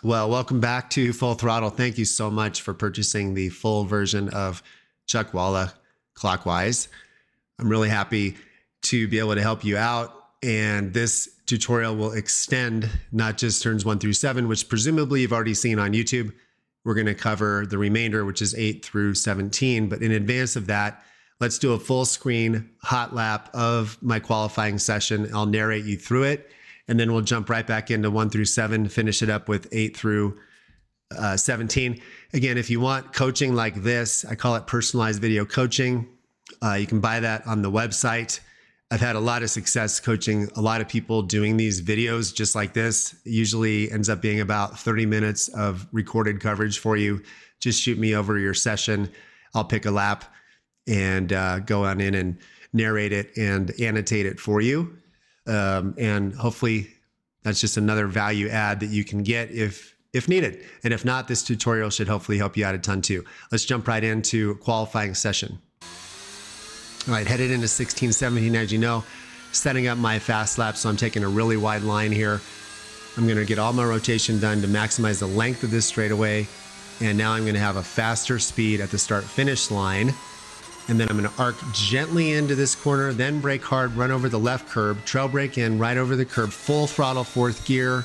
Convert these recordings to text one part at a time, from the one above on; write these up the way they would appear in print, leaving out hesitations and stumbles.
Well, welcome back to Full Throttle. Thank you so much for purchasing the full version of Chuckwalla Clockwise. I'm really happy to be able to help you out. And this tutorial will extend not just turns 1 through 7, which presumably you've already seen on YouTube. We're going to cover the remainder, which is 8 through 17. But in advance of that, let's do a full screen hot lap of my qualifying session. I'll narrate you through it, and then we'll jump right back into 1 through 7, finish it up with 8 through 17. Again, if you want coaching like this, I call it personalized video coaching. You can buy that on the website. I've had a lot of success coaching a lot of people doing these videos just like this. It usually ends up being about 30 minutes of recorded coverage for you. Just shoot me over your session. I'll pick a lap and go on in and narrate it and annotate it for you. And hopefully that's just another value add that you can get if needed. And if not, this tutorial should hopefully help you out a ton too. Let's jump right into qualifying session. All right, headed into 16, 17, as you know, setting up my fast lap. So I'm taking a really wide line here. I'm gonna get all my rotation done to maximize the length of this straightaway. And now I'm gonna have a faster speed at the start finish line. And then I'm gonna arc gently into this corner, then brake hard, run over the left curb, trail brake in, right over the curb, full throttle, 4th gear,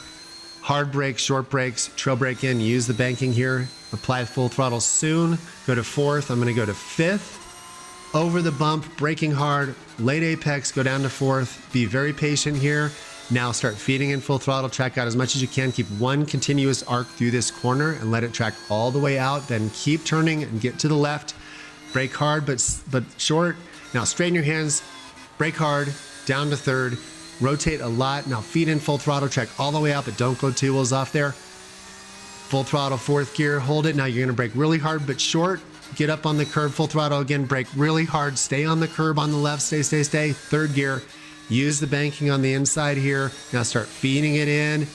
hard brake, short brakes, trail brake in, use the banking here, apply full throttle soon, go to 4th, I'm gonna go to 5th, over the bump, braking hard, late apex, go down to 4th, be very patient here. Now start feeding in full throttle, track out as much as you can, keep one continuous arc through this corner and let it track all the way out, then keep turning and get to the left. Brake hard, but short. Now straighten your hands, brake hard, down to 3rd, rotate a lot. Now feed in full throttle, track all the way out, but don't go 2 wheels off there. Full throttle, 4th gear, hold it. Now you're gonna brake really hard, but short. Get up on the curb, full throttle again, brake really hard, stay on the curb on the left, stay. 3rd gear, use the banking on the inside here. Now start feeding it in,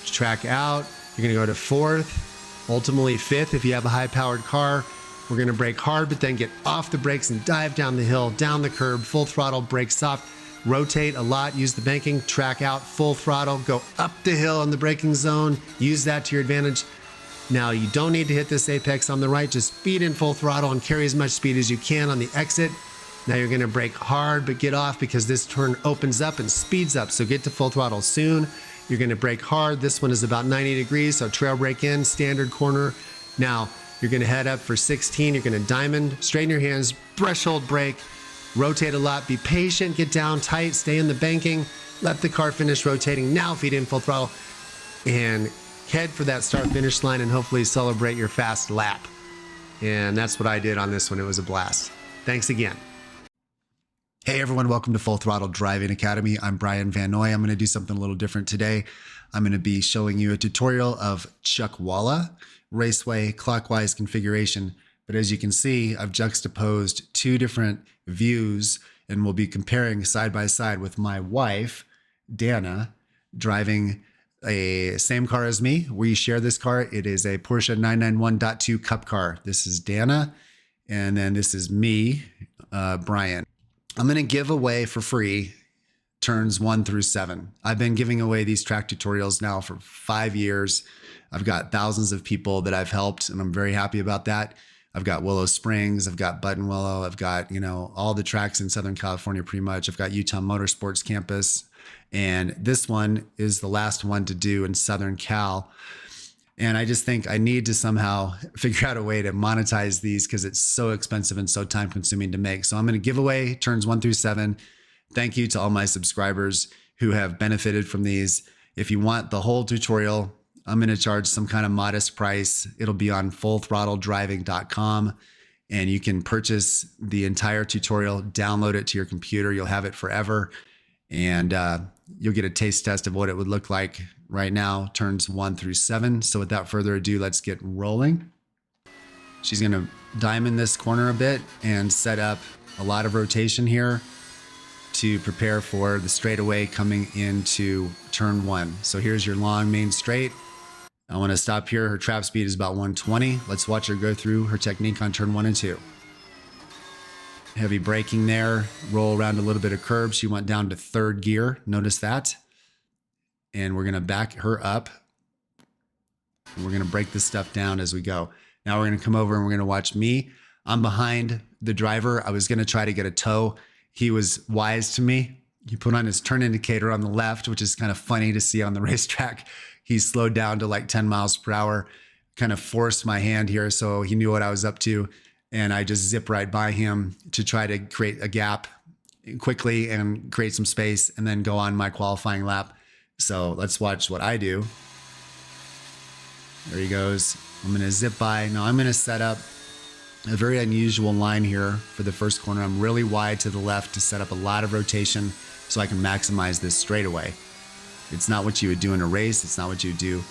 track out. You're gonna go to 4th, ultimately 5th if you have a high powered car. We're gonna brake hard, but then get off the brakes and dive down the hill, down the curb, full throttle, brake soft, rotate a lot, use the banking, track out, full throttle, go up the hill in the braking zone, use that to your advantage. Now you don't need to hit this apex on the right, just feed in full throttle and carry as much speed as you can on the exit. Now you're gonna brake hard, but get off because this turn opens up and speeds up. So get to full throttle soon. You're gonna brake hard. This one is about 90 degrees, so trail brake in, standard corner. Now you're gonna head up for 16. You're gonna diamond, straighten your hands, threshold brake, rotate a lot, be patient, get down tight, stay in the banking, let the car finish rotating. Now feed in full throttle and head for that start finish line and hopefully celebrate your fast lap. And that's what I did on this one. It was a blast. Thanks again. Hey everyone, welcome to Full Throttle Driving Academy. I'm Brian Van Noy. I'm gonna do something a little different today. I'm gonna be showing you a tutorial of Chuckwalla Raceway Clockwise configuration. But as you can see, I've juxtaposed 2 different views and we'll be comparing side by side with my wife, Dana, driving a same car as me. We share this car. It is a Porsche 991.2 Cup car. This is Dana, and then this is me, Brian. I'm gonna give away for free turns 1 through 7. I've been giving away these track tutorials now for 5 years. I've got thousands of people that I've helped, and I'm very happy about that. I've got Willow Springs, I've got Buttonwillow, I've got, all the tracks in Southern California pretty much. I've got Utah Motorsports Campus. And this one is the last one to do in Southern Cal. And I just think I need to somehow figure out a way to monetize these because it's so expensive and so time consuming to make. So I'm going to give away turns 1 through 7. Thank you to all my subscribers who have benefited from these. If you want the whole tutorial, I'm going to charge some kind of modest price. It'll be on fullthrottledriving.com. And you can purchase the entire tutorial, download it to your computer. You'll have it forever. And you'll get a taste test of what it would look like right now, turns 1 through 7. So without further ado, let's get rolling. She's gonna diamond this corner a bit and set up a lot of rotation here to prepare for the straightaway coming into turn 1. So here's your long main straight. I wanna stop here. Her trap speed is about 120. Let's watch her go through her technique on turn 1 and 2. Heavy braking there, roll around a little bit of curb. She went down to 3rd gear, notice that. And we're gonna back her up. And we're going to break this stuff down as we go. Now we're going to come over and we're going to watch me. I'm behind the driver. I was going to try to get a tow. He was wise to me. He put on his turn indicator on the left, which is kind of funny to see on the racetrack. He slowed down to like 10 miles per hour, kind of forced my hand here. So he knew what I was up to. And I just zip right by him to try to create a gap quickly and create some space and then go on my qualifying lap. So let's watch what I do. There he goes. I'm going to zip by. Now I'm going to set up a very unusual line here for the first corner. I'm really wide to the left to set up a lot of rotation so I can maximize this straightaway. It's not what you would do in a race. It's not what you would do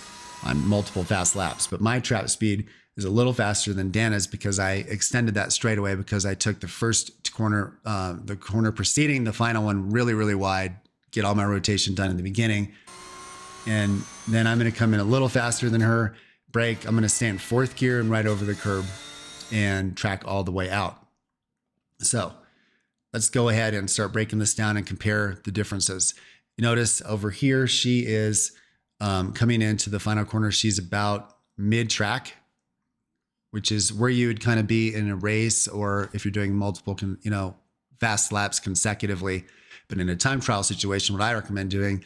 on multiple fast laps. But my trap speed is a little faster than Dana's because I extended that straightaway because I took the first corner, the corner preceding the final one really, really wide, get all my rotation done in the beginning. And then I'm going to come in a little faster than her, brake. I'm going to stay in fourth gear and right over the curb and track all the way out. So let's go ahead and start breaking this down and compare the differences. You notice over here, she is coming into the final corner. She's about mid-track, which is where you would kind of be in a race or if you're doing multiple, fast laps consecutively. But in a time trial situation, what I recommend doing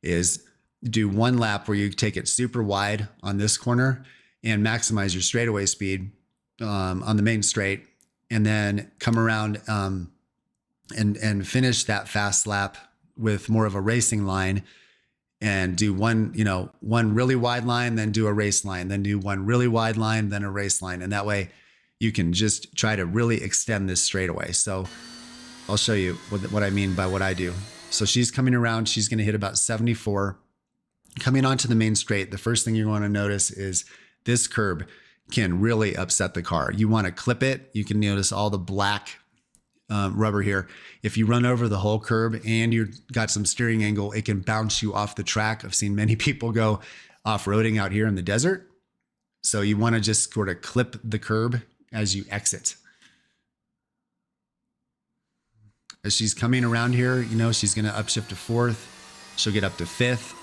is do one lap where you take it super wide on this corner and maximize your straightaway speed on the main straight, and then come around and finish that fast lap with more of a racing line and do one really wide line, then do a race line, then do one really wide line, then a race line. And that way you can just try to really extend this straightaway. So I'll show you what I mean by what I do. So she's coming around, she's going to hit about 74. Coming onto the main straight, the first thing you want to notice is this curb can really upset the car. You want to clip it. You can notice all the black rubber here. If you run over the whole curb and you've got some steering angle, it can bounce you off the track. I've seen many people go off-roading out here in the desert. So you want to just sort of clip the curb as you exit. As she's coming around here, she's going to upshift to fourth. She'll get up to fifth.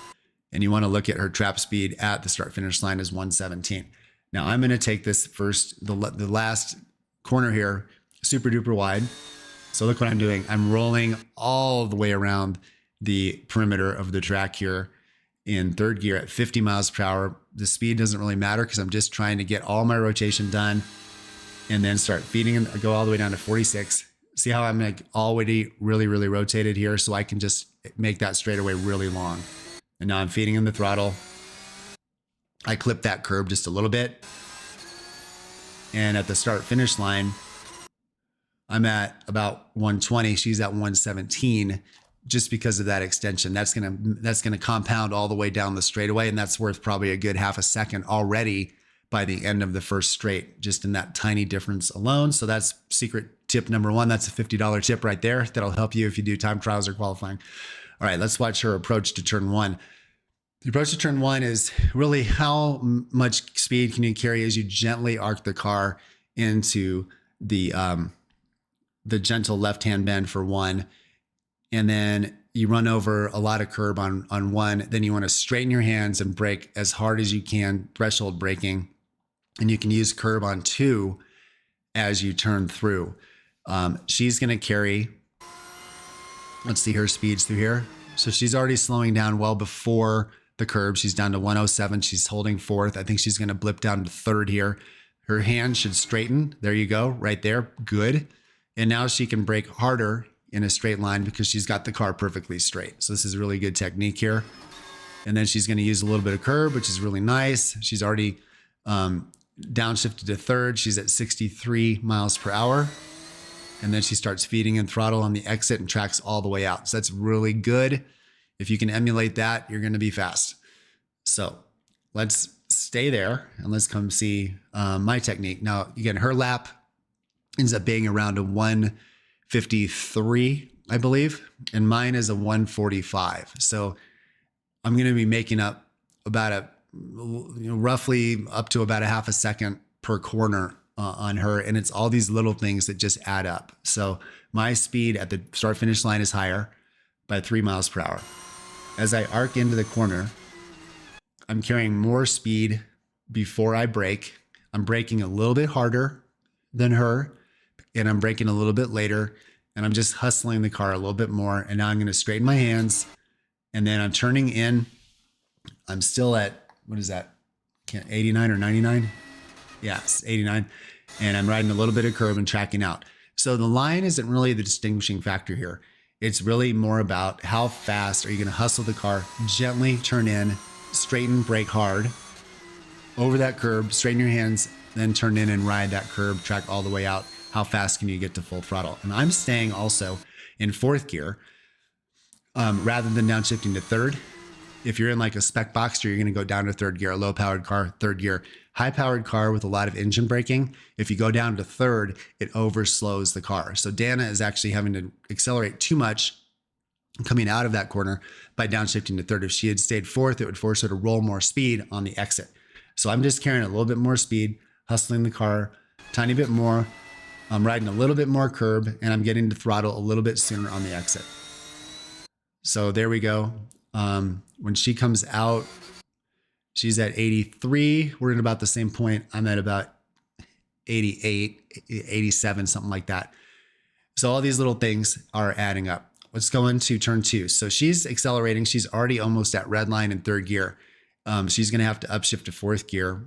And you want to look at her trap speed at the start finish line is 117. Now I'm going to take this first, the last corner here, super duper wide. So look what I'm doing. I'm rolling all the way around the perimeter of the track here in third gear at 50 miles per hour. The speed doesn't really matter because I'm just trying to get all my rotation done and then start feeding and go all the way down to 46. See how I'm like already really, really rotated here so I can just make that straightaway really long. And now I'm feeding in the throttle. I clip that curb just a little bit. And at the start finish line, I'm at about 120. She's at 117 just because of that extension. That's gonna compound all the way down the straightaway. And that's worth probably a good half a second already by the end of the first straight, just in that tiny difference alone. So that's secret tip number one. That's a $50 tip right there. That'll help you if you do time trials or qualifying. All right, let's watch her approach to turn one. The approach to turn one is really how much speed can you carry as you gently arc the car into the gentle left-hand bend for one. And then you run over a lot of curb on one. Then you want to straighten your hands and brake as hard as you can, threshold braking. And you can use curb on two as you turn through. She's going to carry, let's see her speeds through here. So she's already slowing down well before the curb. She's down to 107. She's holding fourth. I think she's going to blip down to third here. Her hand should straighten. There you go, right there. Good. And now she can brake harder in a straight line because she's got the car perfectly straight. So this is really good technique here. And then she's going to use a little bit of curb, which is really nice. She's already downshifted to third. She's at 63 miles per hour. And then she starts feeding in throttle on the exit and tracks all the way out. So that's really good. If you can emulate that, you're going to be fast. So let's stay there and let's come see my technique. Now, again, her lap ends up being around a 153, I believe, and mine is a 145. So I'm going to be making up about roughly up to about a half a second per corner on her. And it's all these little things that just add up. So my speed at the start finish line is higher by 3 miles per hour. As I arc into the corner, I'm carrying more speed before I brake. I'm braking a little bit harder than her, and I'm braking a little bit later, and I'm just hustling the car a little bit more. And now I'm going to straighten my hands, and then I'm turning in. I'm still at, what is that? 89 or 99? Yes, 89. And I'm riding a little bit of curb and tracking out. So the line isn't really the distinguishing factor here. It's really more about how fast are you going to hustle the car, gently turn in, straighten, brake hard, over that curb, straighten your hands, then turn in and ride that curb, track all the way out. How fast can you get to full throttle? And I'm staying also in fourth gear rather than downshifting to third. If you're in like a spec Boxster, you're going to go down to third gear, a low powered car, third gear. High powered car with a lot of engine braking, if you go down to third, it overslows the car. So Dana is actually having to accelerate too much coming out of that corner by downshifting to third. If she had stayed fourth, it would force her to roll more speed on the exit. So I'm just carrying a little bit more speed, hustling the car, tiny bit more. I'm riding a little bit more curb, and I'm getting to throttle a little bit sooner on the exit. So there we go. When she comes out, she's at 83. We're at about the same point. I'm at about 88, 87, something like that. So all these little things are adding up. Let's go into turn two. So she's accelerating. She's already almost at red line in third gear. She's going to have to upshift to fourth gear.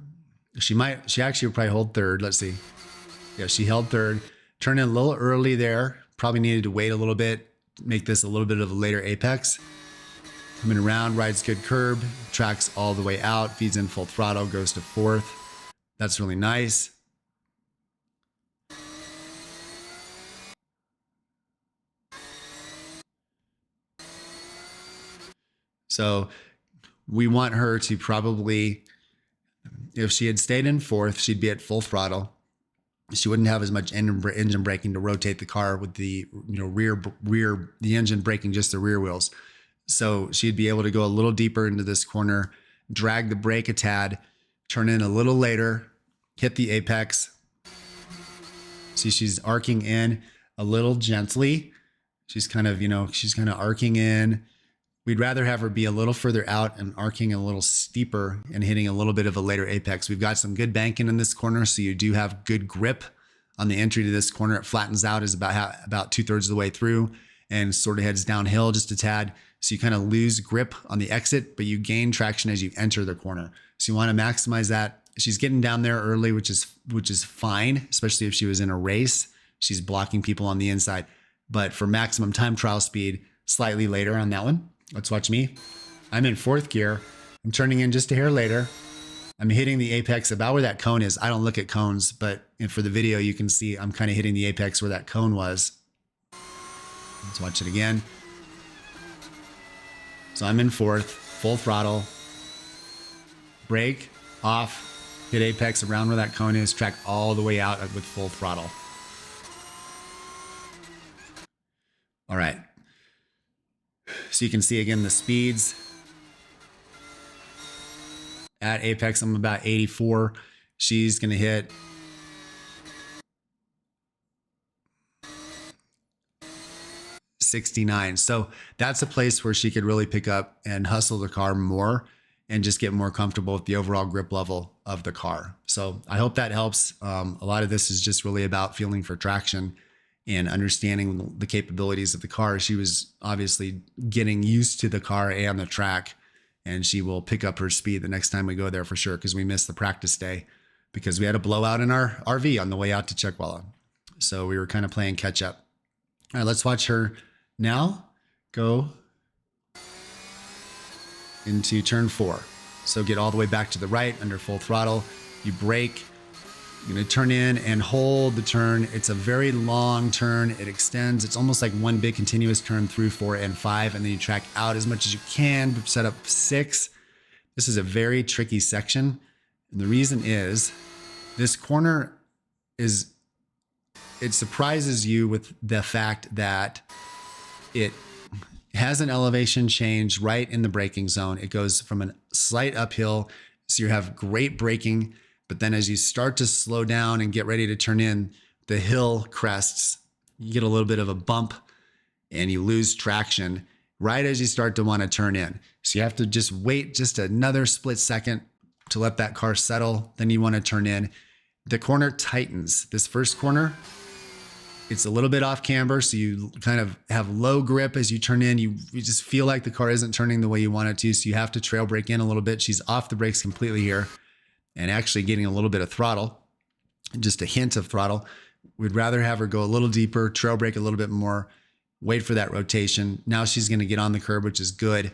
She actually will probably hold third. Let's see. Yeah, she held third. Turned in a little early there. Probably needed to wait a little bit, make this a little bit of a later apex. Coming around, rides good curb, tracks all the way out, feeds in full throttle, goes to fourth. That's really nice. So we want her to probably, if she had stayed in fourth, she'd be at full throttle. She wouldn't have as much engine braking to rotate the car with the the engine braking just the rear wheels. So she'd be able to go a little deeper into this corner, drag the brake a tad, turn in a little later, hit the apex. See, she's arcing in a little gently. She's kind of arcing in. We'd rather have her be a little further out and arcing a little steeper and hitting a little bit of a later apex. We've got some good banking in this corner, so you do have good grip on the entry to this corner. It flattens out is about 2/3 of the way through and sort of heads downhill just a tad. So you kind of lose grip on the exit, but you gain traction as you enter the corner. So you want to maximize that. She's getting down there early, which is fine, especially if she was in a race. She's blocking people on the inside. But for maximum time trial speed, slightly later on that one. Let's watch me. I'm in fourth gear. I'm turning in just a hair later. I'm hitting the apex about where that cone is. I don't look at cones, but for the video, you can see I'm kind of hitting the apex where that cone was. Let's watch it again. So I'm in fourth, full throttle, brake, off, hit apex around where that cone is, track all the way out with full throttle. All right. So you can see again the speeds. At apex, I'm about 84. She's going to hit 69. So that's a place where she could really pick up and hustle the car more and just get more comfortable with the overall grip level of the car. So I hope that helps. A lot of this is just really about feeling for traction and understanding the capabilities of the car. She was obviously getting used to the car and the track, and she will pick up her speed the next time we go there for sure, because we missed the practice day because we had a blowout in our RV on the way out to Chuckwalla. So we were kind of playing catch up. All right, let's watch her now go into turn 4. So get all the way back to the right under full throttle. You brake. You're going to turn in and hold the turn. It's a very long turn. It extends. It's almost like one big continuous turn through 4 and 5, and then you track out as much as you can to set up 6. This is a very tricky section. And the reason is this corner it surprises you with the fact that it has an elevation change right in the braking zone. It goes from a slight uphill. So you have great braking. But then as you start to slow down and get ready to turn in, the hill crests, you get a little bit of a bump and you lose traction right as you start to want to turn in. So you have to just wait just another split second, to let that car settle. Then you want to turn in. The corner tightens. This first corner, it's a little bit off camber, so you kind of have low grip as you turn in. You just feel like the car isn't turning the way you want it to, so you have to trail brake in a little bit. She's off the brakes completely here and actually getting a little bit of throttle, just a hint of throttle. We'd rather have her go a little deeper, trail brake a little bit more, wait for that rotation. Now she's going to get on the curb, which is good.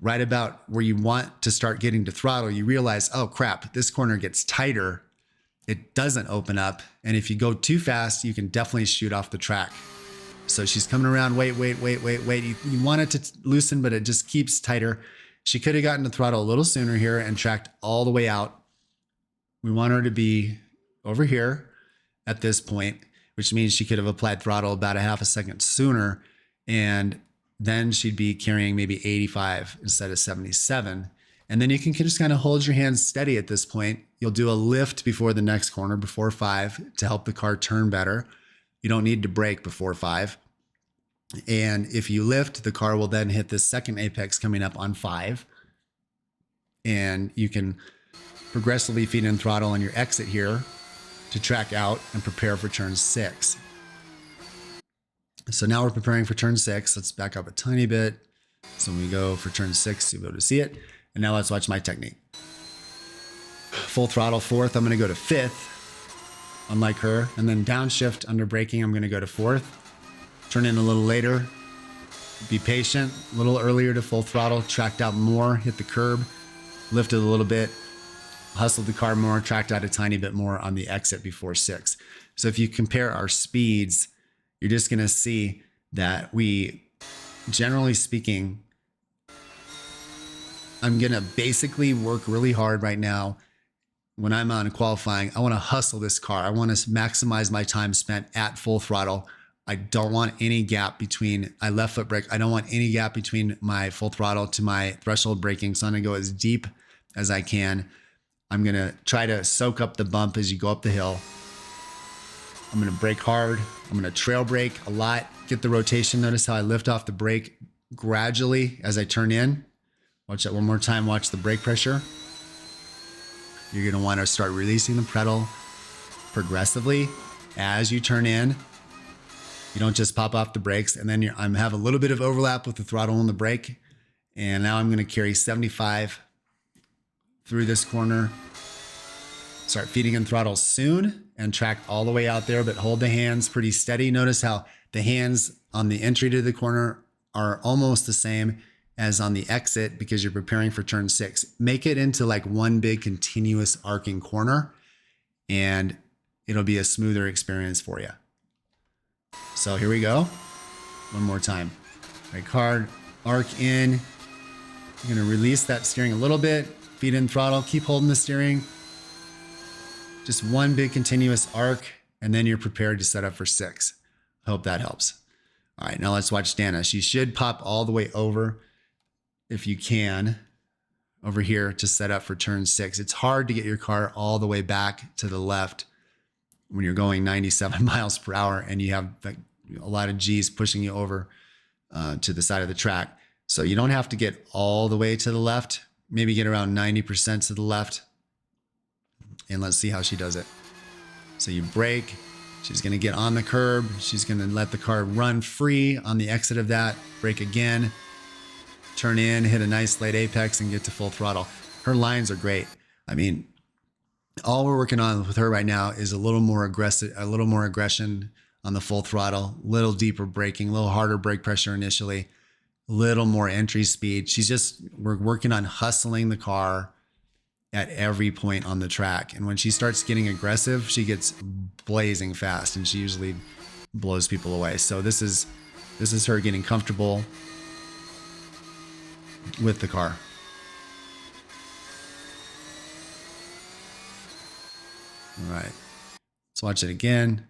Right about where you want to start getting to throttle, you realize, oh crap, this corner gets tighter. It doesn't open up. And if you go too fast, you can definitely shoot off the track. So she's coming around, wait. You want it to loosen, but it just keeps tighter. She could have gotten to throttle a little sooner here and tracked all the way out. We want her to be over here at this point, which means she could have applied throttle about a half a second sooner. And then she'd be carrying maybe 85 instead of 77. And then you can just kind of hold your hands steady at this point. You'll do a lift before the next corner, before 5, to help the car turn better. You don't need to brake before 5. And if you lift, the car will then hit this second apex coming up on 5. And you can progressively feed in throttle on your exit here to track out and prepare for turn 6. So now we're preparing for turn 6. Let's back up a tiny bit. So when we go for turn 6, you'll be able to see it. And now let's watch my technique. Full throttle 4th, I'm going to go to 5th, unlike her. And then downshift under braking, I'm going to go to 4th. Turn in a little later. Be patient, a little earlier to full throttle, tracked out more, hit the curb, lifted a little bit, hustled the car more, tracked out a tiny bit more on the exit before 6. So if you compare our speeds, you're just going to see that we, generally speaking, I'm going to basically work really hard right now. When I'm on qualifying, I want to hustle this car. I want to maximize my time spent at full throttle. I don't want any gap between, I left foot brake. I don't want any gap between my full throttle to my threshold braking. So I'm going to go as deep as I can. I'm going to try to soak up the bump as you go up the hill. I'm going to brake hard. I'm going to trail brake a lot. Get the rotation. Notice how I lift off the brake gradually as I turn in. Watch that one more time. Watch the brake pressure. You're going to want to start releasing the pedal progressively as you turn in. You don't just pop off the brakes. And then I'm have a little bit of overlap with the throttle and the brake. And now I'm going to carry 75 through this corner. Start feeding in throttle soon and track all the way out there, but hold the hands pretty steady. Notice how the hands on the entry to the corner are almost the same as on the exit because you're preparing for turn 6. Make it into like one big continuous arcing corner and it'll be a smoother experience for you. So here we go. One more time. Brake hard, arc in. You're gonna release that steering a little bit, feed in throttle, keep holding the steering. Just one big continuous arc, and then you're prepared to set up for 6. Hope that helps. All right, now let's watch Dana. She should pop all the way over if you can over here to set up for turn 6. It's hard to get your car all the way back to the left when you're going 97 miles per hour and you have like a lot of G's pushing you over to the side of the track. So you don't have to get all the way to the left, maybe get around 90% to the left. And let's see how she does it. So you brake, she's gonna get on the curb. She's gonna let the car run free on the exit of that, brake again, turn in, hit a nice late apex and get to full throttle. Her lines are great. I mean, all we're working on with her right now is a little more aggression on the full throttle, little deeper braking, a little harder brake pressure initially, little more entry speed. We're working on hustling the car at every point on the track. And when she starts getting aggressive, she gets blazing fast and she usually blows people away. So this is her getting comfortable with the car. All right, let's watch it again.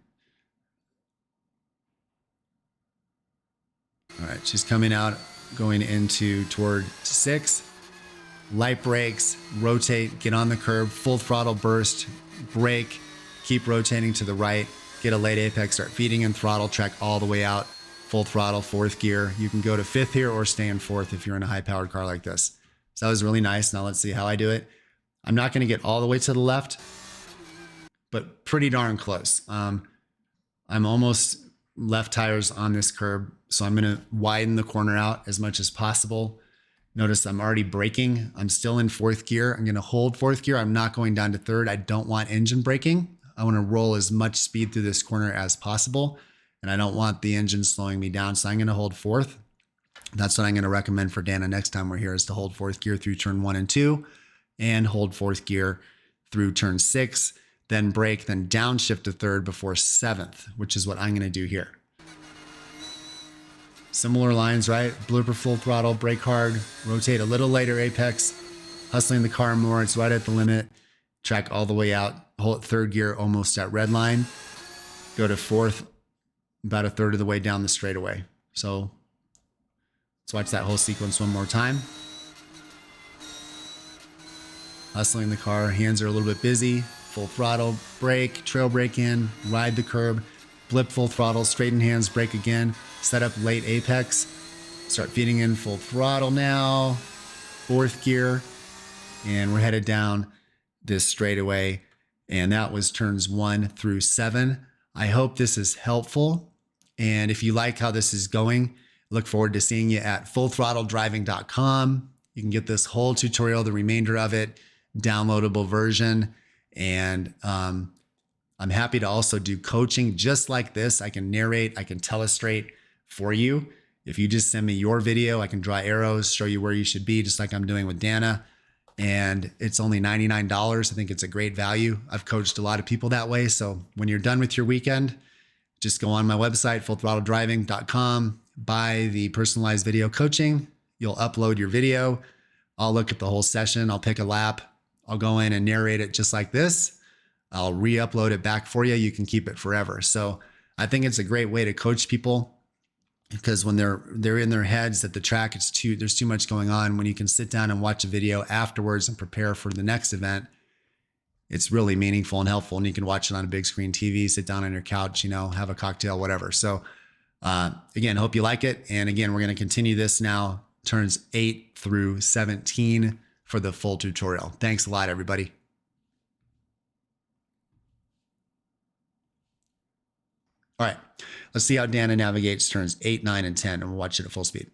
All right, she's coming out, going into toward 6. Light brakes, rotate, get on the curb, full throttle burst, brake, keep rotating to the right, get a late apex, start feeding in throttle, track all the way out, full throttle, 4th gear. You can go to 5th here or stay in 4th if you're in a high powered car like this. So that was really nice. Now let's see how I do it. I'm not going to get all the way to the left, but pretty darn close. I'm almost left tires on this curb. So I'm going to widen the corner out as much as possible. Notice I'm already braking. I'm still in fourth gear. I'm going to hold fourth gear. I'm not going down to third. I don't want engine braking. I want to roll as much speed through this corner as possible. And I don't want the engine slowing me down. So I'm going to hold fourth. That's what I'm going to recommend for Dana next time we're here, is to hold fourth gear through turn 1 and 2 and hold fourth gear through turn 6, then brake, then downshift to third before 7th, which is what I'm going to do here. Similar lines, right? Blooper full throttle, brake hard, rotate a little later apex, hustling the car more. It's right at the limit. Track all the way out, hold third gear almost at red line, go to fourth, about a third of the way down the straightaway. So let's watch that whole sequence one more time. Hustling the car, hands are a little bit busy, full throttle, brake, trail brake in, ride the curb, blip full throttle, straighten hands, brake again, set up late apex, start feeding in full throttle now, fourth gear, and we're headed down this straightaway. And that was turns 1 through 7. I hope this is helpful. And if you like how this is going, look forward to seeing you at fullthrottledriving.com. You can get this whole tutorial, the remainder of it, downloadable version. And I'm happy to also do coaching just like this. I can narrate, I can telestrate for you. If you just send me your video, I can draw arrows, show you where you should be, just like I'm doing with Dana. And it's only $99. I think it's a great value. I've coached a lot of people that way. So when you're done with your weekend, just go on my website, fullthrottledriving.com, buy the personalized video coaching. You'll upload your video. I'll look at the whole session. I'll pick a lap. I'll go in and narrate it just like this. I'll re-upload it back for you. You can keep it forever. So I think it's a great way to coach people, because when they're in their heads at the track, there's too much going on. When you can sit down and watch a video afterwards and prepare for the next event, it's really meaningful and helpful. And you can watch it on a big screen TV, sit down on your couch, have a cocktail, whatever. So again, hope you like it. And again, we're going to continue this now, turns 8 through 17 for the full tutorial. Thanks a lot, everybody. All right, let's see how Dana navigates turns 8, 9, and 10, and we'll watch it at full speed.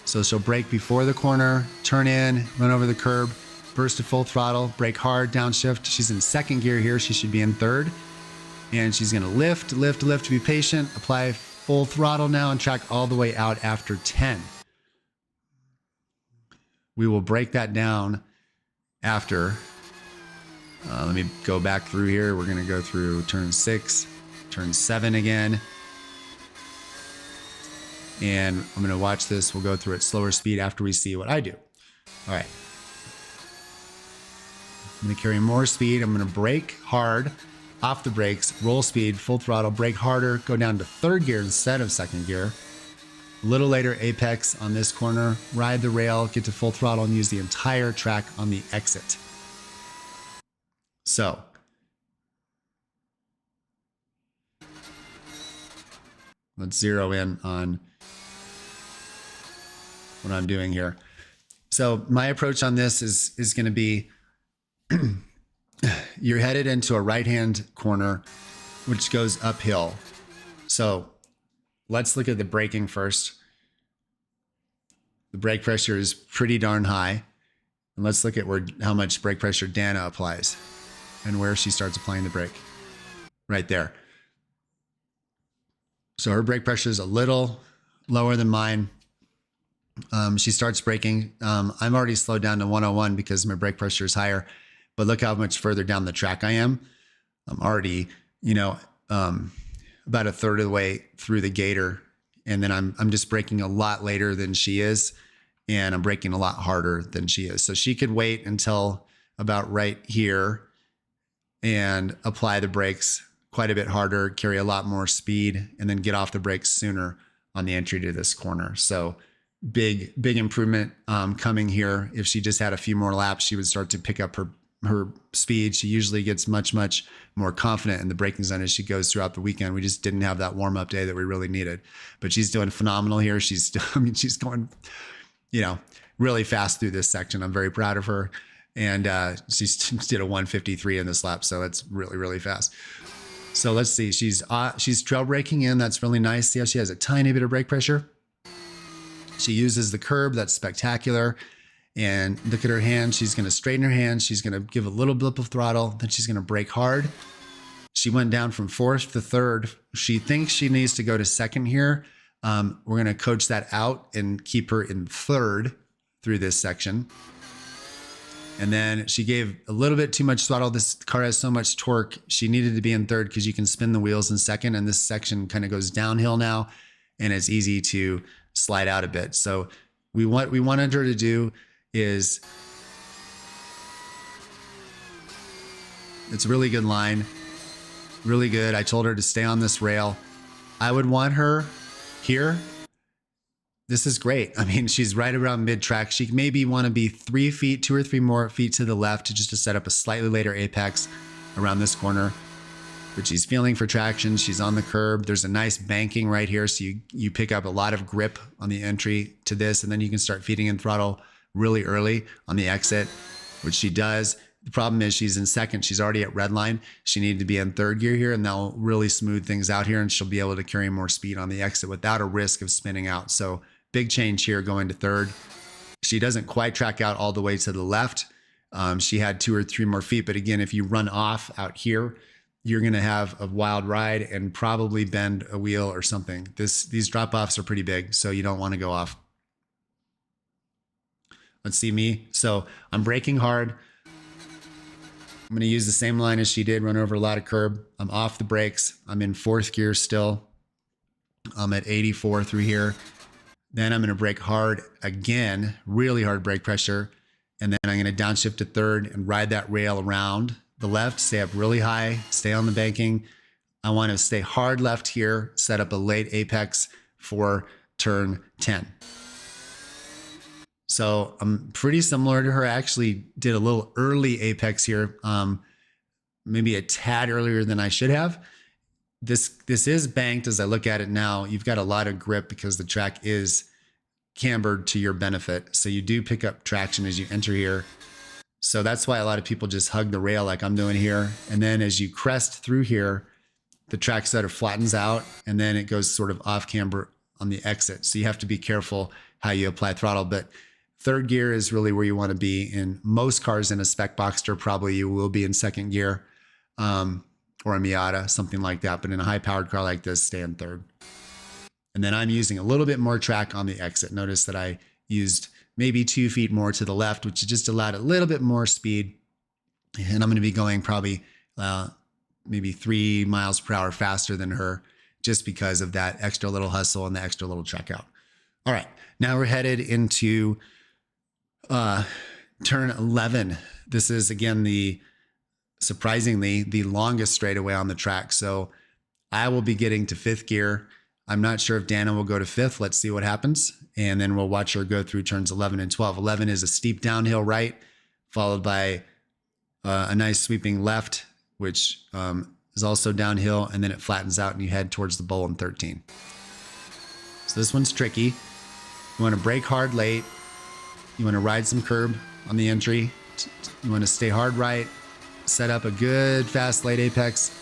So she'll brake before the corner, turn in, run over the curb, burst to full throttle, brake hard, downshift. She's in second gear here. She should be in third. And she's gonna lift, be patient, apply full throttle now, and track all the way out after 10. We will break that down after. Let me go back through here. We're going to go through turn 6, turn 7 again. And I'm going to watch this. We'll go through at slower speed after we see what I do. All right. I'm going to carry more speed. I'm going to brake hard, off the brakes, roll speed, full throttle, brake harder, go down to third gear instead of second gear. A little later, apex on this corner, ride the rail, get to full throttle, and use the entire track on the exit. So let's zero in on what I'm doing here. So my approach on this is going to be, you're headed into a right-hand corner, which goes uphill. So let's look at the braking first. The brake pressure is pretty darn high. And let's look at how much brake pressure Dana applies and where she starts applying the brake. Right there. So her brake pressure is a little lower than mine. She starts braking. I'm already slowed down to 101 because my brake pressure is higher. But look how much further down the track I am. I'm already, about a third of the way through the gator. And then I'm just braking a lot later than she is. And I'm braking a lot harder than she is. So she could wait until about right here and apply the brakes quite a bit harder, carry a lot more speed, and then get off the brakes sooner on the entry to this corner. So big improvement coming here. If she just had a few more laps, she would start to pick up her speed. She usually gets much more confident in the braking zone as she goes throughout the weekend. We just didn't have that warm-up day that we really needed. But she's doing phenomenal here. She's going, really fast through this section. I'm very proud of her. And she did a 153 in this lap. So it's really, really fast. So let's see. She's trail braking in. That's really nice. See how she has a tiny bit of brake pressure? She uses the curb. That's spectacular. And look at her hand. She's going to straighten her hand. She's going to give a little blip of throttle. Then she's going to brake hard. She went down from fourth to third. She thinks she needs to go to second here. We're going to coach that out and keep her in third through this section. And then she gave a little bit too much throttle. This car has so much torque. She needed to be in third because you can spin the wheels in second. And this section kind of goes downhill now, and it's easy to slide out a bit. So what we wanted her to do is, it's a really good line. Really good. I told her to stay on this rail. I would want her here. This is great. I mean, she's right around mid-track. She maybe want to be 3 feet, 2 or 3 more feet to the left just to set up a slightly later apex around this corner. But she's feeling for traction. She's on the curb. There's a nice banking right here. So you pick up a lot of grip on the entry to this, and then you can start feeding in throttle really early on the exit, which she does. The problem is she's in second. She's already at red line. She needed to be in third gear here, and that'll really smooth things out here, and she'll be able to carry more speed on the exit without a risk of spinning out. So big change here going to third. She doesn't quite track out all the way to the left. She had 2 or 3 more feet, but again, if you run off out here, you're going to have a wild ride and probably bend a wheel or something. These drop-offs are pretty big, so you don't want to go off. Let's see me. So I'm braking hard. I'm going to use the same line as she did, run over a lot of curb. I'm off the brakes. I'm in 4th gear still. I'm at 84 through here. Then I'm going to brake hard again, really hard brake pressure. And then I'm going to downshift to third and ride that rail around the left, stay up really high, stay on the banking. I want to stay hard left here, set up a late apex for turn 10. So I'm pretty similar to her. I actually did a little early apex here, maybe a tad earlier than I should have. This is banked as I look at it now. You've got a lot of grip because the track is cambered to your benefit. So you do pick up traction as you enter here. So that's why a lot of people just hug the rail like I'm doing here. And then as you crest through here, the track sort of flattens out and then it goes sort of off camber on the exit. So you have to be careful how you apply throttle. But third gear is really where you want to be. In most cars in a spec Boxster, probably you will be in second gear, or a Miata, something like that. But in a high powered car like this, stay in third. And then I'm using a little bit more track on the exit. Notice that I used maybe 2 feet more to the left, which just allowed a little bit more speed. And I'm going to be going probably maybe 3 miles per hour faster than her just because of that extra little hustle and the extra little track out. All right, now we're headed into turn 11. This is, again, surprisingly, the longest straightaway on the track. So I will be getting to 5th gear. I'm not sure if Dana will go to 5th. Let's see what happens. And then we'll watch her go through turns 11 and 12. 11 is a steep downhill right, followed by a nice sweeping left, which is also downhill. And then it flattens out and you head towards the bowl in 13. So this one's tricky. You want to brake hard late. You want to ride some curb on the entry. You want to stay hard right, set up a good fast late apex,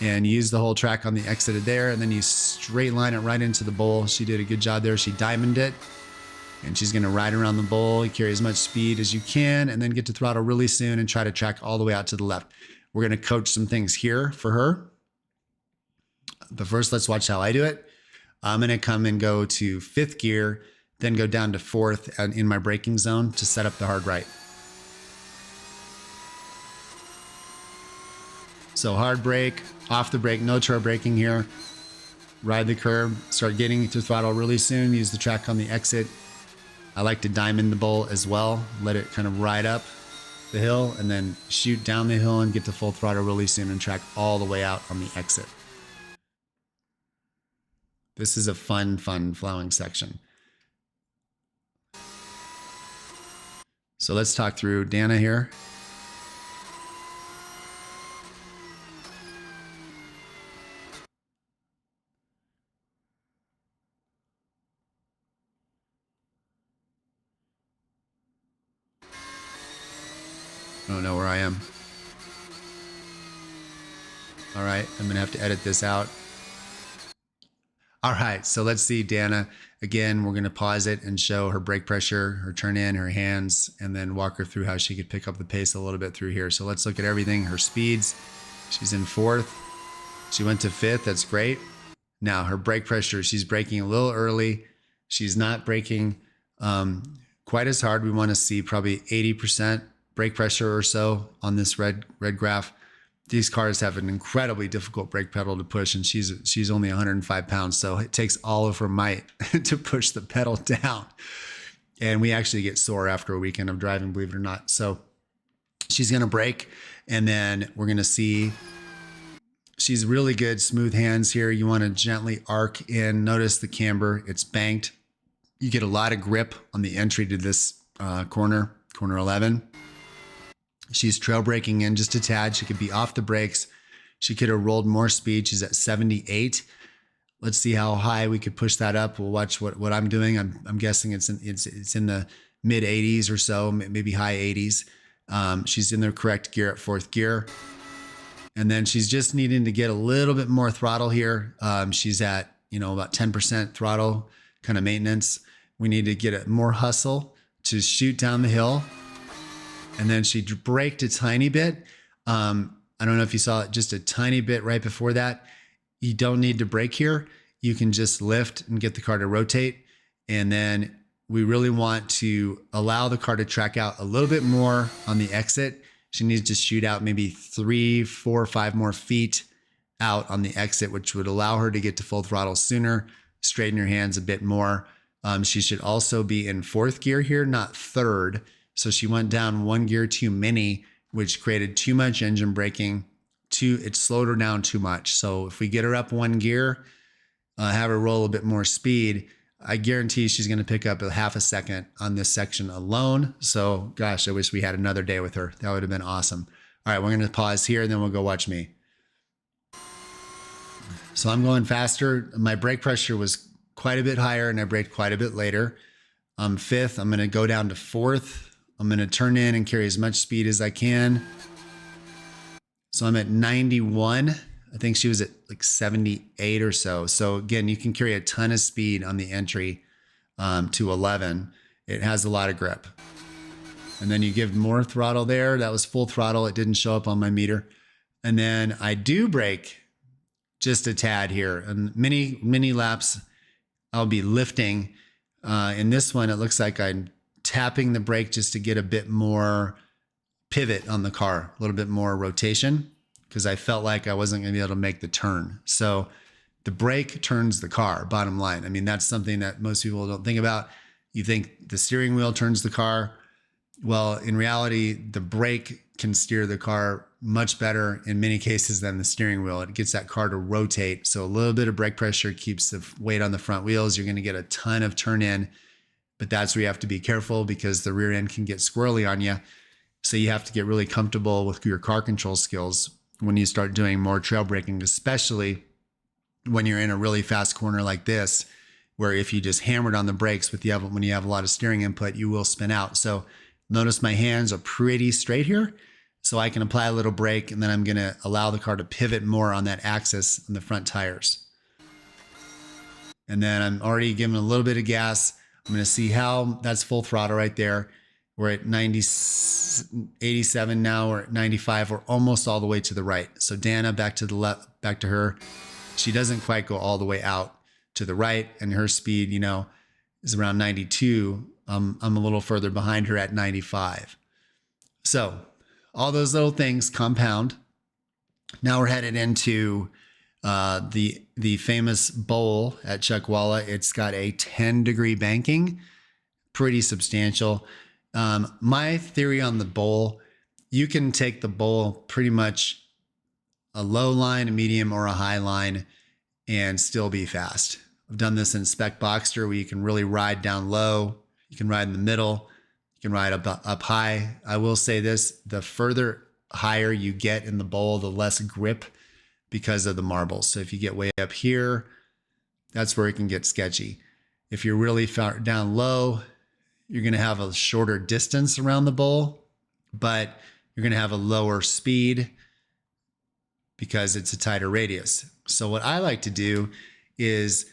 and use the whole track on the exit there. And then you straight line it right into the bowl. She did a good job there. She diamonded it. And she's going to ride around the bowl, carry as much speed as you can, and then get to throttle really soon and try to track all the way out to the left. We're going to coach some things here for her. But first, let's watch how I do it. I'm going to come and go to 5th gear, then go down to 4th and in my braking zone to set up the hard right. So hard brake, off the brake, no toe braking here. Ride the curb, start getting to throttle really soon, use the track on the exit. I like to diamond the bowl as well, let it kind of ride up the hill and then shoot down the hill and get to full throttle really soon and track all the way out on the exit. This is a fun flowing section. So let's talk through Dana here. I don't know where I am. All right, I'm gonna have to edit this out. All right, so let's see Dana. Again, we're gonna pause it and show her brake pressure, her turn in, her hands, and then walk her through how she could pick up the pace a little bit through here. So let's look at everything, her speeds. She's in 4th. She went to 5th, that's great. Now her brake pressure, she's braking a little early. She's not braking quite as hard. We wanna see probably 80% brake pressure or so on this red graph. These cars have an incredibly difficult brake pedal to push, and she's only 105 pounds, so it takes all of her might to push the pedal down. And we actually get sore after a weekend of driving, believe it or not. So she's going to brake, and then we're going to see she's really good, smooth hands here. You want to gently arc in. Notice the camber, it's banked. You get a lot of grip on the entry to this corner 11. She's trail braking in just a tad. She could be off the brakes. She could have rolled more speed. She's at 78. Let's see how high we could push that up. We'll watch what I'm doing. I'm guessing it's in the mid 80s or so, maybe high 80s. She's in the correct gear at 4th gear. And then she's just needing to get a little bit more throttle here. She's at, about 10% throttle kind of maintenance. We need to get more hustle to shoot down the hill. And then she braked a tiny bit. I don't know if you saw it, just a tiny bit right before that. You don't need to brake here. You can just lift and get the car to rotate. And then we really want to allow the car to track out a little bit more on the exit. She needs to shoot out maybe 3, 4, 5 more feet out on the exit, which would allow her to get to full throttle sooner, straighten her hands a bit more. She should also be in 4th gear here, not 3rd. So she went down 1 gear too many, which created too much engine braking. It slowed her down too much. So if we get her up 1 gear, have her roll a bit more speed, I guarantee she's going to pick up a half a second on this section alone. So gosh, I wish we had another day with her. That would have been awesome. All right, we're going to pause here and then we'll go watch me. So I'm going faster. My brake pressure was quite a bit higher and I braked quite a bit later. I'm 5th. I'm going to go down to 4th. I'm going to turn in and carry as much speed as I can. So I'm at 91. I think she was at like 78 or so. So again, you can carry a ton of speed on the entry to 11. It has a lot of grip. And then you give more throttle there. That was full throttle. It didn't show up on my meter. And then I do brake just a tad here. And many laps, I'll be lifting. In this one, it looks like I'm tapping the brake just to get a bit more pivot on the car, a little bit more rotation, because I felt like I wasn't going to be able to make the turn. So the brake turns the car, bottom line. I mean, that's something that most people don't think about. You think the steering wheel turns the car. Well, in reality, the brake can steer the car much better in many cases than the steering wheel. It gets that car to rotate. So a little bit of brake pressure keeps the weight on the front wheels. You're going to get a ton of turn in. But that's where you have to be careful because the rear end can get squirrely on you. So you have to get really comfortable with your car control skills when you start doing more trail braking, especially when you're in a really fast corner like this, where if you just hammered on the brakes when you have a lot of steering input, you will spin out. So notice my hands are pretty straight here. So I can apply a little brake and then I'm going to allow the car to pivot more on that axis on the front tires. And then I'm already giving a little bit of gas. I'm going to see how that's full throttle right there. We're at 87 now. We're at 95. We're almost all the way to the right. So Dana, back to the left, back to her. She doesn't quite go all the way out to the right. And her speed, is around 92. I'm a little further behind her at 95. So all those little things compound. Now we're headed into the famous bowl at Chuckwalla. It's got a 10-degree banking, pretty substantial. My theory on the bowl, you can take the bowl pretty much a low line, a medium, or a high line and still be fast. I've done this in Spec Boxster where you can really ride down low. You can ride in the middle. You can ride up high. I will say this, the further higher you get in the bowl, the less grip because of the marbles. So if you get way up here, that's where it can get sketchy. If you're really far down low, you're going to have a shorter distance around the bowl, but you're going to have a lower speed because it's a tighter radius. So what I like to do is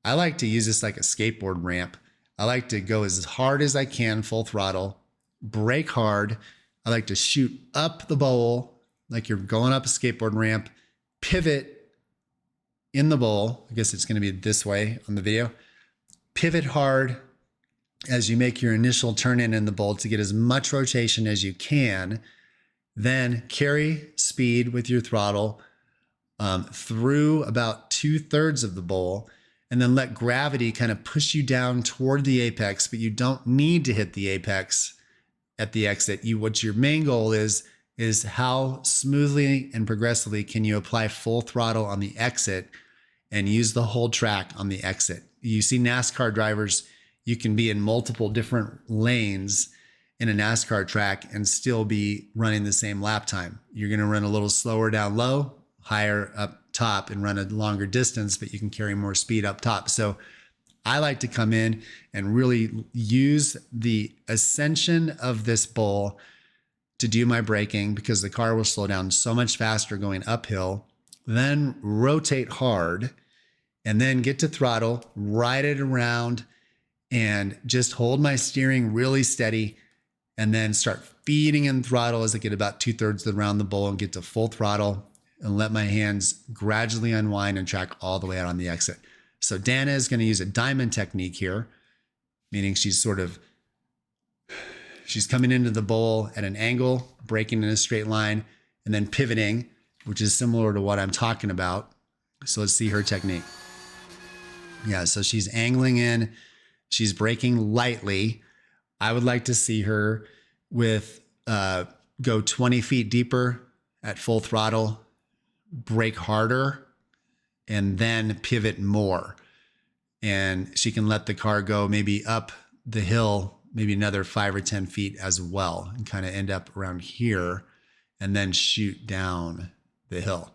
I like to use this like a skateboard ramp. I like to go as hard as I can, full throttle, brake hard. I like to shoot up the bowl like you're going up a skateboard ramp, pivot in the bowl. I guess it's going to be this way on the video. Pivot hard as you make your initial turn in the bowl to get as much rotation as you can. Then carry speed with your throttle through about 2/3 of the bowl, and then let gravity kind of push you down toward the apex, but you don't need to hit the apex at the exit. What your main goal is how smoothly and progressively can you apply full throttle on the exit and use the whole track on the exit. You see NASCAR drivers, you can be in multiple different lanes in a NASCAR track and still be running the same lap time. You're going to run a little slower down low, higher up top, and run a longer distance, but you can carry more speed up top. So I like to come in and really use the ascension of this bowl to do my braking, because the car will slow down so much faster going uphill, then rotate hard, and then get to throttle, ride it around, and just hold my steering really steady, and then start feeding in throttle as I get about 2/3 around the bowl and get to full throttle, and let my hands gradually unwind and track all the way out on the exit. So Dana is going to use a diamond technique here, meaning she's coming into the bowl at an angle, braking in a straight line, and then pivoting, which is similar to what I'm talking about. So let's see her technique. Yeah, so she's angling in, she's braking lightly. I would like to see her go 20 feet deeper at full throttle, brake harder, and then pivot more. And she can let the car go maybe up the hill, maybe another 5 or 10 feet as well, and kind of end up around here and then shoot down the hill.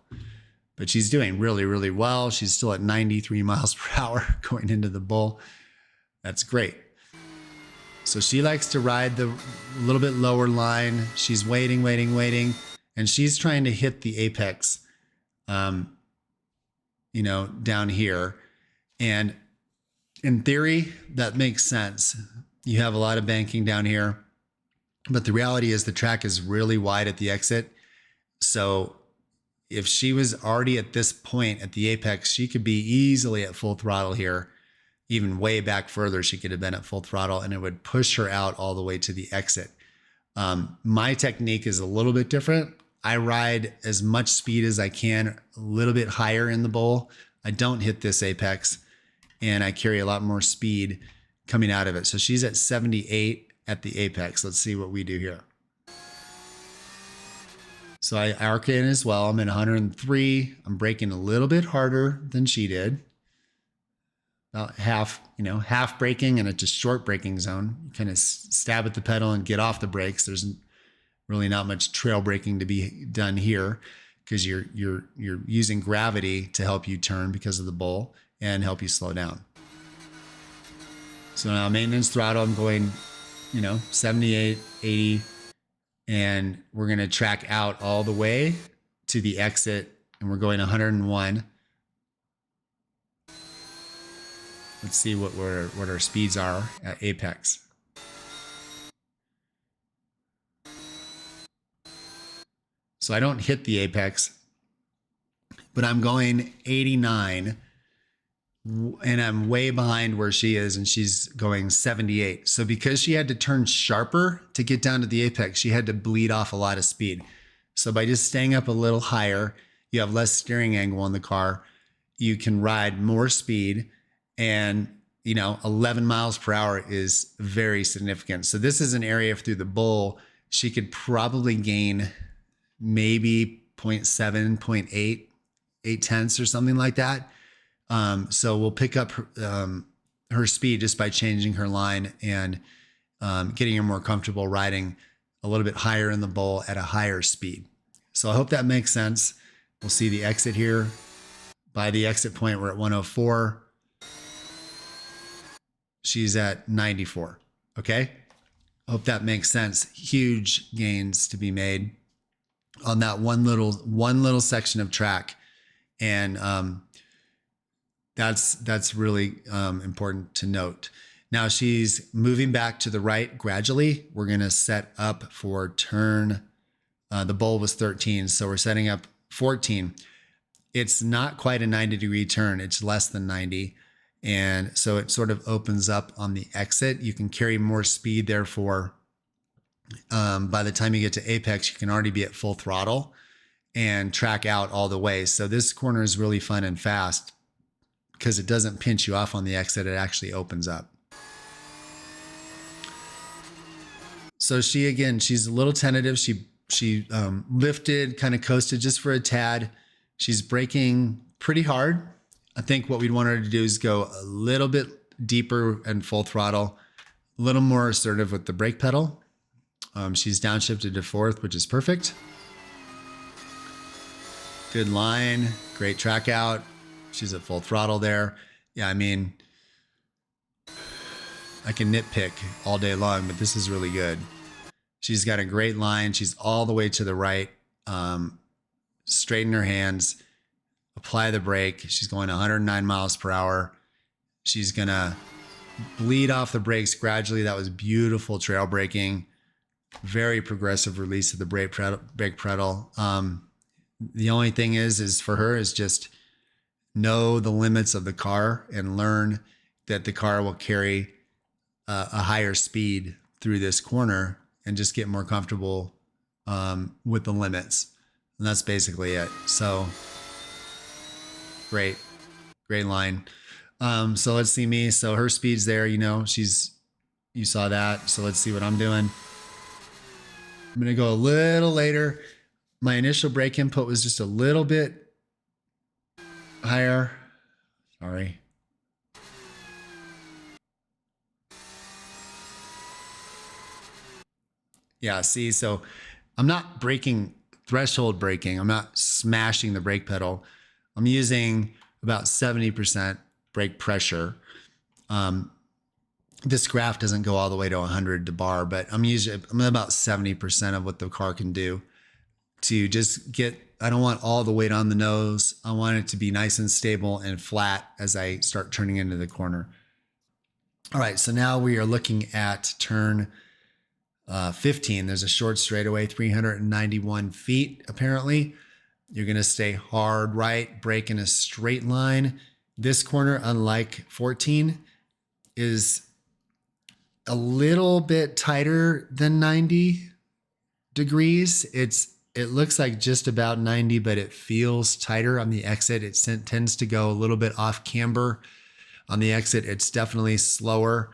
But she's doing really, really well. She's still at 93 miles per hour going into the bowl. That's great. So she likes to ride the little bit lower line. She's waiting, and she's trying to hit the apex, down here. And in theory, that makes sense. You have a lot of banking down here, but the reality is the track is really wide at the exit. So if she was already at this point at the apex, she could be easily at full throttle here. Even way back further, she could have been at full throttle, and it would push her out all the way to the exit. My technique is a little bit different. I ride as much speed as I can, a little bit higher in the bowl. I don't hit this apex, and I carry a lot more speed coming out of it. So she's at 78 at the apex. Let's see what we do here. So I arc in as well. I'm at 103. I'm braking a little bit harder than she did. About half braking, and it's a short braking zone. You kind of stab at the pedal and get off the brakes. There's really not much trail braking to be done here, because you're using gravity to help you turn because of the bowl and help you slow down. So now maintenance throttle, I'm going, 78, 80, and we're going to track out all the way to the exit, and we're going 101. Let's see what our speeds are at apex. So I don't hit the apex, but I'm going 89, and I'm way behind where she is, and she's going 78. So because she had to turn sharper to get down to the apex, she had to bleed off a lot of speed. So by just staying up a little higher, you have less steering angle on the car. You can ride more speed, and 11 miles per hour is very significant. So this is an area through the bowl she could probably gain maybe 0.7, 0.8, 0.8 or something like that. So we'll pick up her speed just by changing her line and getting her more comfortable riding a little bit higher in the bowl at a higher speed. So I hope that makes sense. We'll see the exit here. By the exit point, we're at 104. She's at 94. Okay. Hope that makes sense. Huge gains to be made on that one little section of track. And that's really important to note. Now she's moving back to the right gradually. We're going to set up for turn. The bowl was 13, so we're setting up 14. It's not quite a 90-degree turn. It's less than 90. And so it sort of opens up on the exit. You can carry more speed, therefore, by the time you get to apex, you can already be at full throttle and track out all the way. So this corner is really fun and fast because it doesn't pinch you off on the exit. It actually opens up. So she's a little tentative. She lifted, kind of coasted just for a tad. She's braking pretty hard. I think what we'd want her to do is go a little bit deeper and full throttle, a little more assertive with the brake pedal. She's downshifted to fourth, which is perfect. Good line, great track out. She's at full throttle there. Yeah, I mean, I can nitpick all day long, but this is really good. She's got a great line. She's all the way to the right. Straighten her hands, apply the brake. She's going 109 miles per hour. She's going to bleed off the brakes gradually. That was beautiful trail braking. Very progressive release of the brake pedal. The only thing is for her is just know the limits of the car and learn that the car will carry a higher speed through this corner and just get more comfortable with the limits. And that's basically it. So great line. So let's see me. So her speed's there, you saw that. So let's see what I'm doing. I'm going to go a little later. My initial brake input was just a little bit higher. Sorry. Yeah, see, so I'm not braking, threshold braking. I'm not smashing the brake pedal. I'm using about 70% brake pressure. This graph doesn't go all the way to 100 to bar, but I'm about 70% of what the car can do to just I don't want all the weight on the nose. I want it to be nice and stable and flat as I start turning into the corner. All right, so now we are looking at turn 15. There's a short straightaway, 391 feet, apparently. You're going to stay hard right, brake in a straight line. This corner, unlike 14, is a little bit tighter than 90 degrees. It looks like just about 90, but it feels tighter on the exit. It tends to go a little bit off camber on the exit. It's definitely slower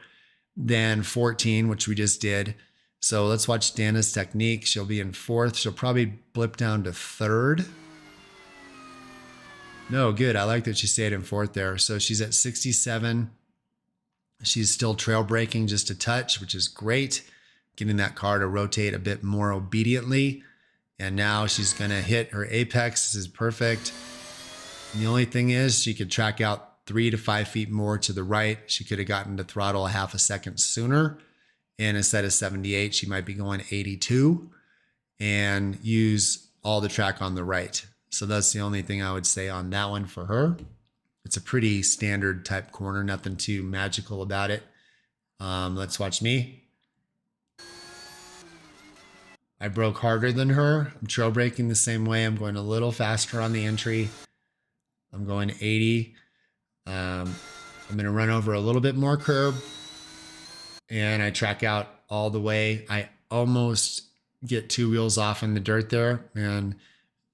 than 14, which we just did. So let's watch Dana's technique. She'll be in fourth. She'll probably blip down to third. No, good. I like that she stayed in fourth there. So she's at 67. She's still trail braking just a touch, which is great. Getting that car to rotate a bit more obediently. And now she's going to hit her apex. This is perfect. And the only thing is she could track out 3 to 5 feet more to the right. She could have gotten to throttle a half a second sooner. And instead of 78, she might be going 82 and use all the track on the right. So that's the only thing I would say on that one for her. It's a pretty standard type corner, nothing too magical about it. Let's watch me. I broke harder than her. I'm trail braking the same way. I'm going a little faster on the entry. I'm going 80. I'm going to run over a little bit more curb. And I track out all the way. I almost get 2 wheels off in the dirt there. And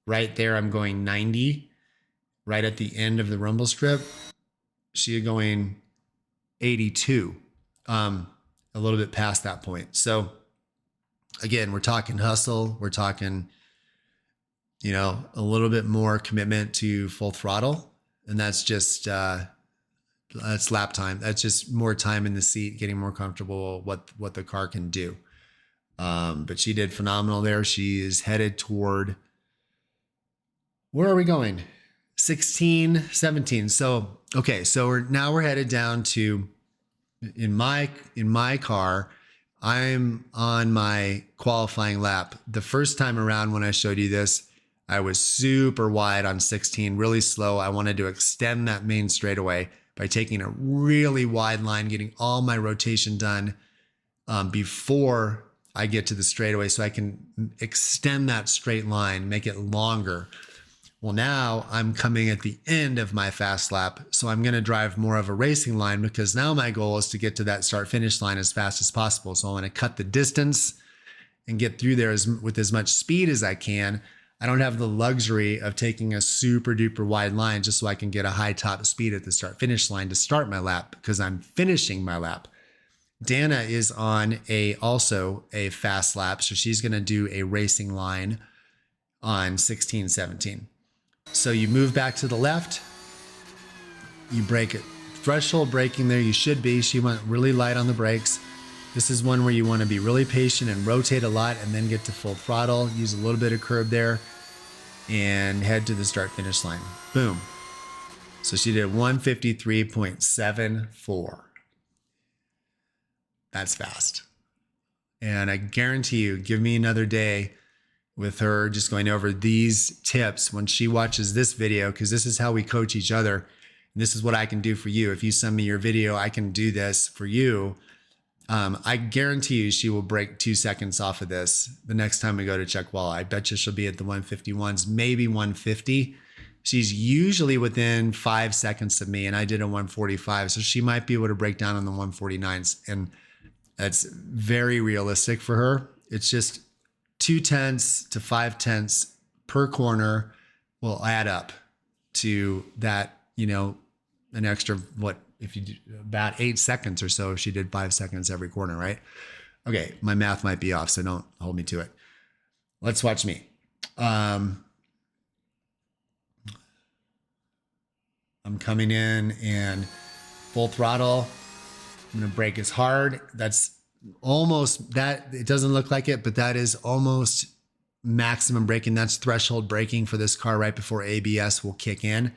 right there, I'm going 90. Right at the end of the rumble strip, she's going 82. A little bit past that point. So again, we're talking hustle. We're talking, a little bit more commitment to full throttle. And that's just, that's lap time. That's just more time in the seat, getting more comfortable what the car can do. But she did phenomenal there. She is headed toward, where are we going? 16, 17. So, okay. So we're headed down to, in my car, I'm on my qualifying lap. The first time around when I showed you this, I was super wide on 16, really slow. I wanted to extend that main straightaway by taking a really wide line, getting all my rotation done before I get to the straightaway so I can extend that straight line, make it longer. Well, now I'm coming at the end of my fast lap, so I'm going to drive more of a racing line because now my goal is to get to that start finish line as fast as possible. So I want to cut the distance and get through there with as much speed as I can. I don't have the luxury of taking a super duper wide line just so I can get a high top speed at the start finish line to start my lap because I'm finishing my lap. Dana is on also a fast lap, so she's going to do a racing line on 16, 17. So you move back to the left, you brake it. Threshold braking there, you should be. She went really light on the brakes. This is one where you want to be really patient and rotate a lot and then get to full throttle, use a little bit of curb there, and head to the start finish line. Boom. So she did 153.74. That's fast. And I guarantee you, give me another day with her just going over these tips when she watches this video, because this is how we coach each other. And this is what I can do for you. If you send me your video, I can do this for you. I guarantee you she will break 2 seconds off of this the next time we go to Chuckwalla. I bet you she'll be at the 151s, maybe 150. She's usually within 5 seconds of me, and I did a 145. So she might be able to break down on the 149s. And that's very realistic for her. It's just 0.2 to 0.5 per corner will add up to that, an extra, if you do about 8 seconds or so, if she did 5 seconds every corner, right? Okay, my math might be off, so don't hold me to it. Let's watch me. I'm coming in and full throttle. I'm going to brake as hard. That's almost that. It doesn't look like it, but that is almost maximum braking. That's threshold braking for this car right before ABS will kick in.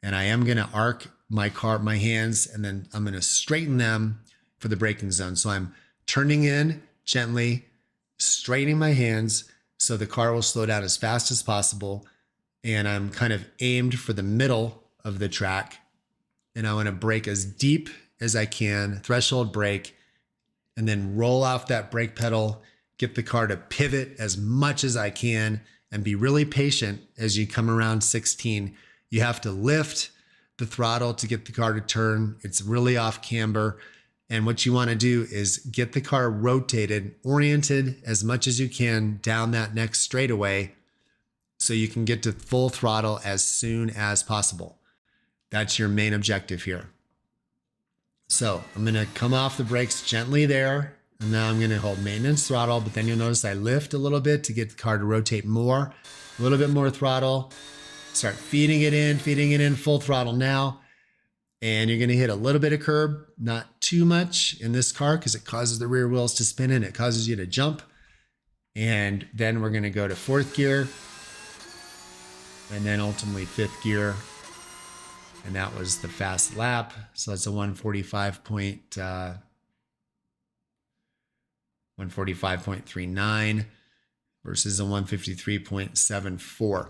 And I am going to arc my hands, and then I'm going to straighten them for the braking zone. So I'm turning in gently, straightening my hands so the car will slow down as fast as possible. And I'm kind of aimed for the middle of the track. And I want to brake as deep as I can, threshold brake, and then roll off that brake pedal, get the car to pivot as much as I can, and be really patient as you come around 16. You have to lift the throttle to get the car to turn. It's really off camber. And what you want to do is get the car rotated, oriented as much as you can down that next straightaway so you can get to full throttle as soon as possible. That's your main objective here. So I'm going to come off the brakes gently there. And now I'm going to hold maintenance throttle, but then you'll notice I lift a little bit to get the car to rotate more, a little bit more throttle. Start feeding it in full throttle now. And you're going to hit a little bit of curb, not too much in this car because it causes the rear wheels to spin and it causes you to jump. And then we're going to go to 4th gear and then ultimately 5th gear. And that was the fast lap. So that's a 145.39 versus a 153.74.